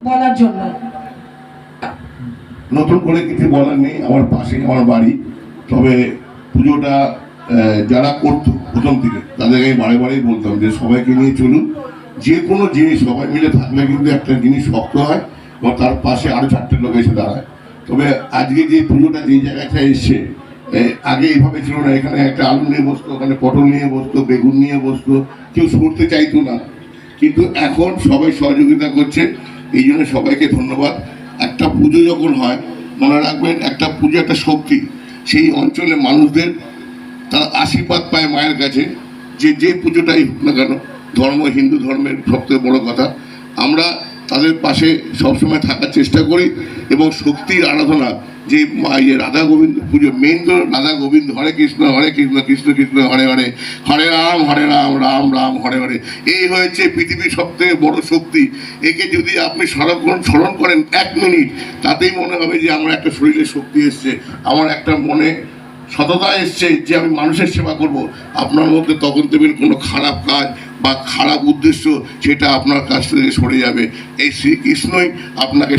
বলার জন্য। নতুন করে কিছু বলার নেই, আমার পাশে আমার বাড়ি। তবে পুজোটা যারা করতো প্রথম থেকে তাদেরকে আমি বারে বারেই বলতাম যে সবাইকে নিয়ে চলুন, যে কোনো জিনিস সবাই মিলে থাকলে কিন্তু একটা জিনিস শক্ত হয় এবং তার পাশে আরো 4টে লোক এসে দাঁড়ায়। তবে আজকে যে পুজোটা যে জায়গাটা এসছে, আগে এইভাবে ছিল না। এখানে একটা আলু নিয়ে বসতো, ওখানে পটল নিয়ে বসতো, বেগুন নিয়ে বসতো, কেউ সরতে চাইতো না। কিন্তু এখন সবাই সহযোগিতা করছে, এই জন্য সবাইকে ধন্যবাদ। একটা পুজো যখন হয় মনে রাখবেন, একটা পুজো একটা শক্তি। সেই অঞ্চলে মানুষদের তারা আশীর্বাদ পায় মায়ের কাছে, যে পুজোটাই হোক না কেন, ধর্ম হিন্দু ধর্মের সবথেকে বড় কথা। আমরা তাদের পাশে সবসময় থাকার চেষ্টা করি এবং শক্তির আরাধনা যে রাধা গোবিন্দ পুজো, মেন তো রাধা গোবিন্দ, হরে কৃষ্ণ কৃষ্ণ কৃষ্ণ হরে হরে, হরে রাম রাম রাম হরে হরে। এই হয়েছে পৃথিবীর সবথেকে বড় শক্তি। একে যদি আপনি সারাক্ষণ স্মরণ করেন 1 মিনিট, তাতেই মনে হবে যে আমার একটা শরীরে শক্তি এসছে, আমার একটা মনে সততা এসছে যে আমি মানুষের সেবা করব। আপনার মধ্যে তখন দেখবেন কোনো খারাপ কাজ বা খারাপ উদ্দেশ্য সেটা আপনার কাছ থেকে সরে যাবে। এই শ্রীকৃষ্ণই আপনাকে